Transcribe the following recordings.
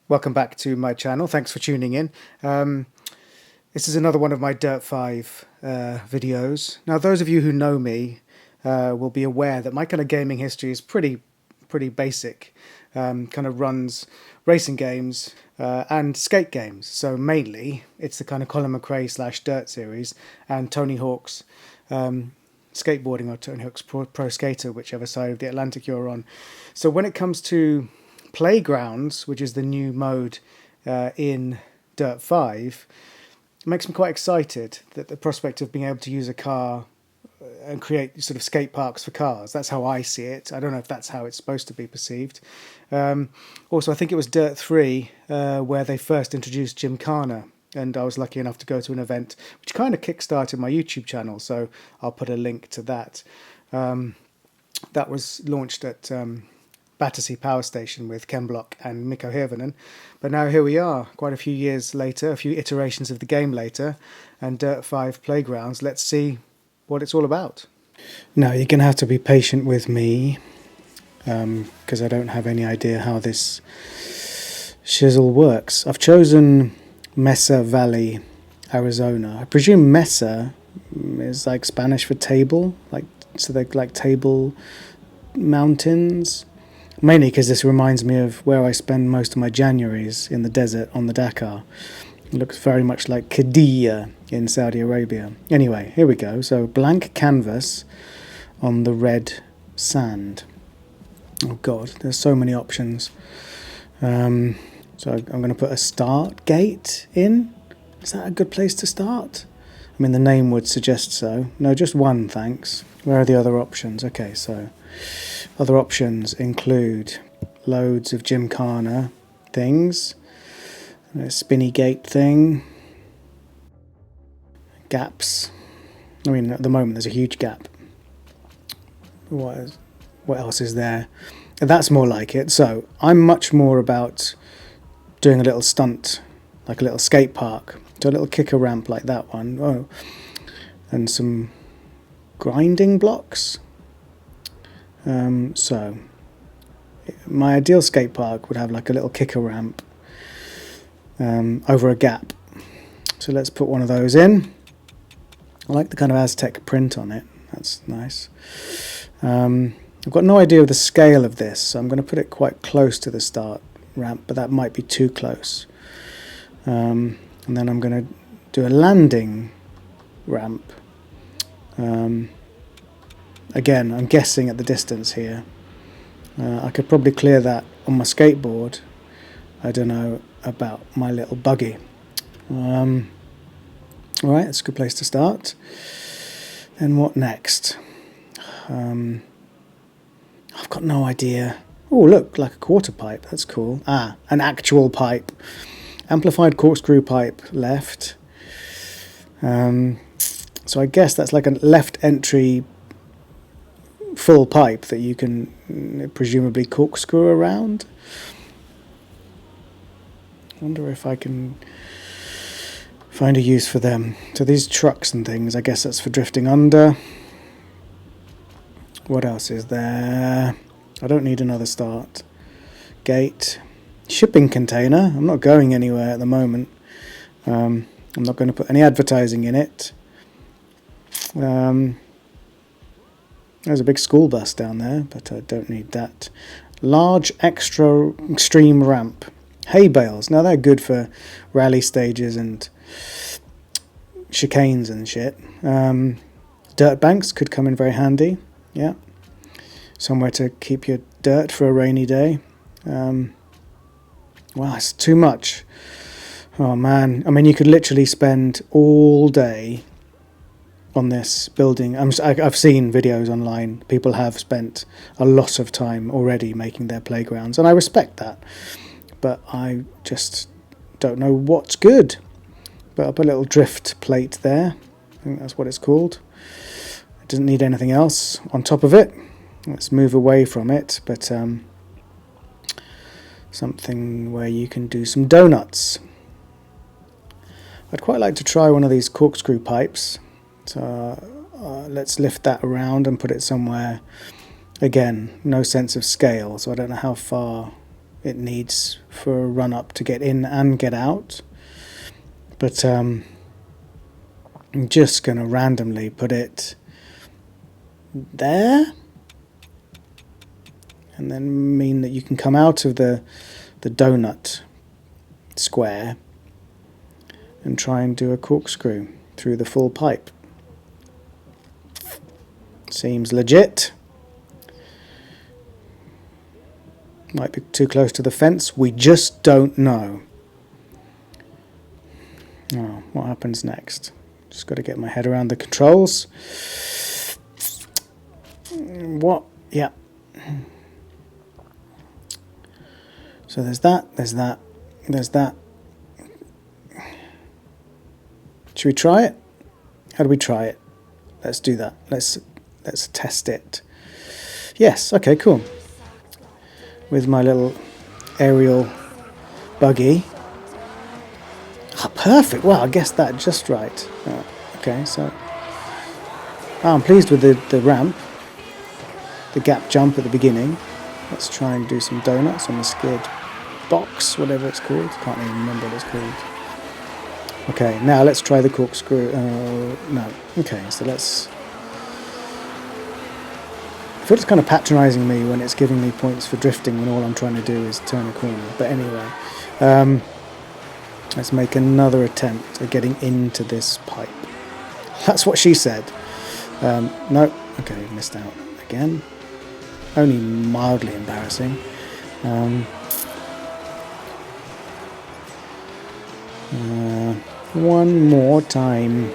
Welcome back to my channel. Thanks for tuning in. This is another one of my Dirt 5 videos. Now, those of you who know me will be aware that my kind of gaming history is pretty basic. Kind of runs racing games and skate games. So mainly, it's the kind of Colin McRae / Dirt series and Tony Hawk's skateboarding, or Tony Hawk's Pro Skater, whichever side of the Atlantic you're on. So when it comes to Playgrounds, which is the new mode in Dirt 5, it makes me quite excited that the prospect of being able to use a car and create sort of skate parks for cars. That's how I see it. I don't know if that's how it's supposed to be perceived. Also, I think it was Dirt 3 where they first introduced Gymkhana, and I was lucky enough to go to an event which kind of kick-started my YouTube channel, so I'll put a link to that. That was launched at Battersea Power Station with Ken Block and Mikko Hirvonen. But now here we are, quite a few years later, a few iterations of the game later, and Dirt 5 Playgrounds. Let's see what it's all about. Now, you're going to have to be patient with me, because I don't have any idea how this shizzle works. I've chosen Mesa Valley, Arizona. I presume Mesa is like Spanish for table, so they're like table mountains. Mainly because this reminds me of where I spend most of my Januaries, in the desert on the Dakar. It looks very much like Qiddiya in Saudi Arabia. Anyway, here we go. So blank canvas on the red sand. Oh God, there's so many options. So I'm going to put a start gate in. Is that a good place to start? I mean, the name would suggest so. No, just one, thanks. Where are the other options? Okay, so other options include loads of Gymkhana things, a spinny gate thing, gaps. I mean, at the moment there's a huge gap. What else is there? That's more like it. So I'm much more about doing a little stunt, like a little skate park. So a little kicker ramp like that one. Oh, and some grinding blocks. So my ideal skate park would have like a little kicker ramp over a gap. So let's put one of those in. I like the kind of Aztec print on it. That's nice. I've got no idea of the scale of this, so I'm going to put it quite close to the start ramp, but that might be too close. And then I'm going to do a landing ramp. Again, I'm guessing at the distance here. I could probably clear that on my skateboard. I don't know about my little buggy. Alright, that's a good place to start. Then what next? I've got no idea. Oh, look, like a quarter pipe. That's cool. Ah, an actual pipe. Amplified corkscrew pipe left. So I guess that's like a left entry full pipe that you can presumably corkscrew around. I wonder if I can find a use for them. So these trucks and things, I guess that's for drifting under. What else is there? I don't need another start gate. Shipping container. I'm not going anywhere at the moment. I'm not going to put any advertising in it. There's a big school bus down there, but I don't need that. Large extra extreme ramp. Hay bales. Now they're good for rally stages and chicanes and shit. Dirt banks could come in very handy. Yeah. Somewhere to keep your dirt for a rainy day. Wow, it's too much. Oh man. I mean, you could literally spend all day on this building. I've seen videos online. People have spent a lot of time already making their playgrounds, and I respect that. But I just don't know what's good. But I'll put a little drift plate there. I think that's what it's called. It doesn't need anything else on top of it. Let's move away from it, but something where you can do some donuts. I'd quite like to try one of these corkscrew pipes. So let's lift that around and put it somewhere. Again, no sense of scale, so I don't know how far it needs for a run up to get in and get out. But I'm just going to randomly put it there, and then mean that you can come out of the donut square and try and do a corkscrew through the full pipe. Seems legit. Might be too close to the fence. We just don't know. Oh, what happens next? Just got to get my head around the controls. What? Yeah. So there's that, there's that, there's that. Should we try it? How do we try it? Let's do that. Let's test it. Yes, okay, cool. With my little aerial buggy. Oh, perfect. Wow, I guessed that just right. Okay, so I'm pleased with the ramp, the gap jump at the beginning. Let's try and do some donuts on the skid box, whatever it's called. Can't even remember what it's called. Okay, now let's try the corkscrew. No. Okay, so let's... I feel it's kind of patronising me when it's giving me points for drifting when all I'm trying to do is turn a corner. But anyway, let's make another attempt at getting into this pipe. That's what she said. No. Okay, missed out again. Only mildly embarrassing. One more time.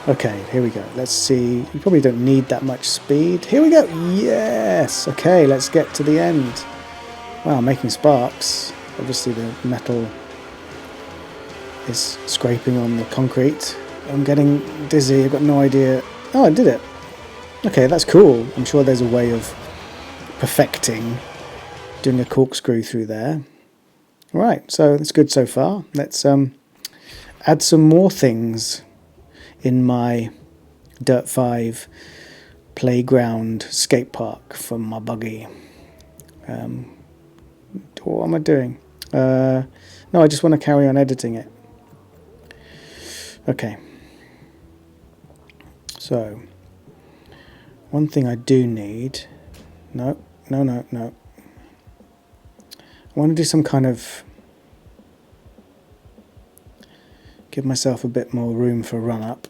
Okay, here we go. Let's see. You probably don't need that much speed. Here we go. Yes. Okay, let's get to the end. Wow, making sparks. Obviously the metal is scraping on the concrete. I'm getting dizzy. I've got no idea. Oh, I did it. Okay, that's cool. I'm sure there's a way of perfecting doing a corkscrew through there. Right, so that's good so far. Let's add some more things in my Dirt 5 playground skate park for my buggy. What am I doing? No, I just want to carry on editing it. Okay. So, one thing I do need... No. I want to do some kind of... give myself a bit more room for run-up.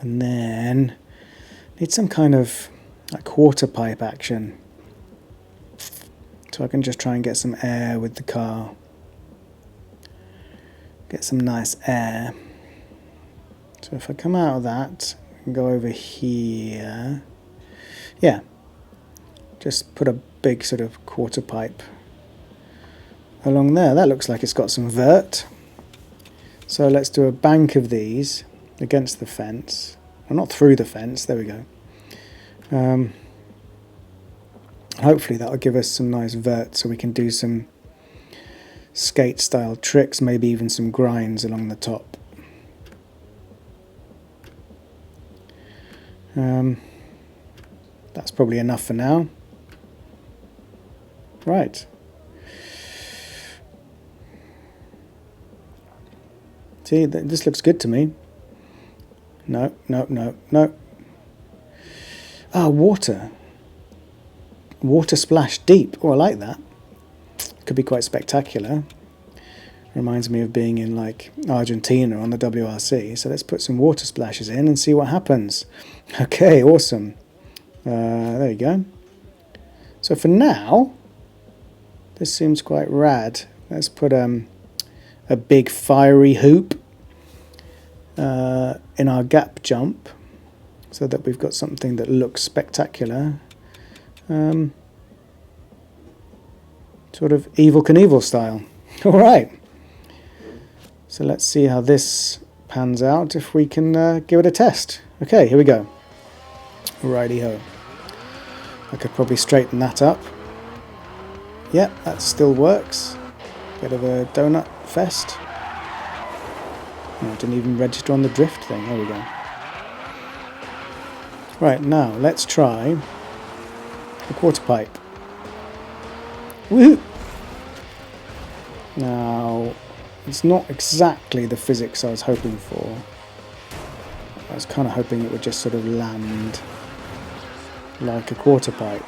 And then... need some kind of like quarter pipe action. So I can just try and get some air with the car. Get some nice air. So if I come out of that and go over here... yeah. Just put a big sort of quarter pipe along there. That looks like it's got some vert. So let's do a bank of these against the fence. Well, not through the fence. There we go. Hopefully that will give us some nice vert so we can do some skate style tricks, maybe even some grinds along the top. That's probably enough for now. Right. See, this looks good to me. No. Ah, water. Water splash deep. Oh, I like that. Could be quite spectacular. Reminds me of being in like Argentina on the WRC. So let's put some water splashes in and see what happens. Okay, awesome. There you go. So for now, this seems quite rad. Let's put a big fiery hoop in our gap jump so that we've got something that looks spectacular. Sort of Evel Knievel style. Alright. So let's see how this pans out if we can give it a test. Okay, here we go. Righty-ho. I could probably straighten that up. Yep, that still works. Bit of a donut fest. Oh, it didn't even register on the drift thing. There we go. Right, now let's try a quarter pipe. Woohoo! Now, it's not exactly the physics I was hoping for. I was kind of hoping it would just sort of land like a quarter pipe.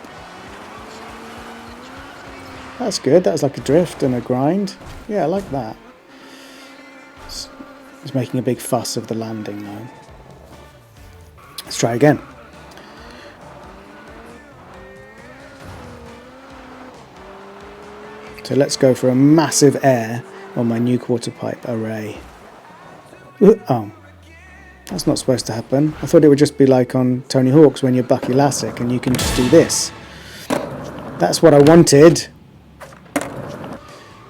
That's good, that was like a drift and a grind. Yeah, I like that. It's making a big fuss of the landing though. Let's try again. So let's go for a massive air on my new quarter pipe array. Oh, that's not supposed to happen. I thought it would just be like on Tony Hawk's when you're Bucky Lasek and you can just do this. That's what I wanted.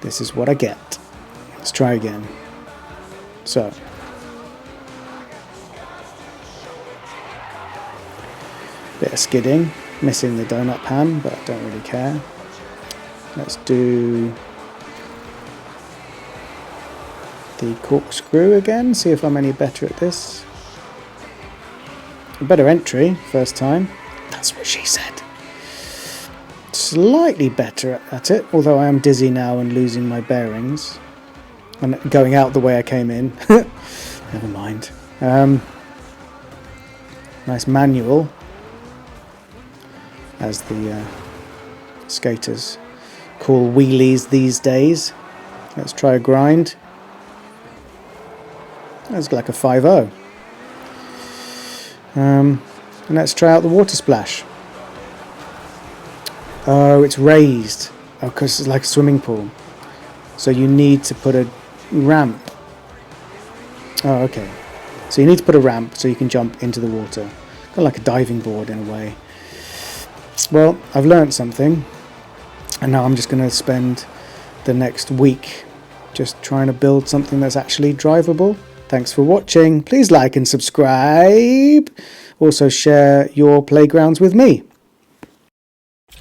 This is what I get. Let's try again. So. Bit of skidding. Missing the donut pan, but I don't really care. Let's do the corkscrew again, see if I'm any better at this. A better entry, first time. That's what she said. Slightly better at it, although I am dizzy now and losing my bearings. And going out the way I came in. Never mind. Nice manual, as the skaters call wheelies these days. Let's try a grind. That's like a 5-0. And let's try out the water splash. Oh, it's raised. Oh, because it's like a swimming pool. So you need to put a ramp. Oh, okay. So you need to put a ramp so you can jump into the water. Kind of like a diving board in a way. Well, I've learned something. And now I'm just going to spend the next week just trying to build something that's actually drivable. Thanks for watching. Please like and subscribe. Also share your playgrounds with me.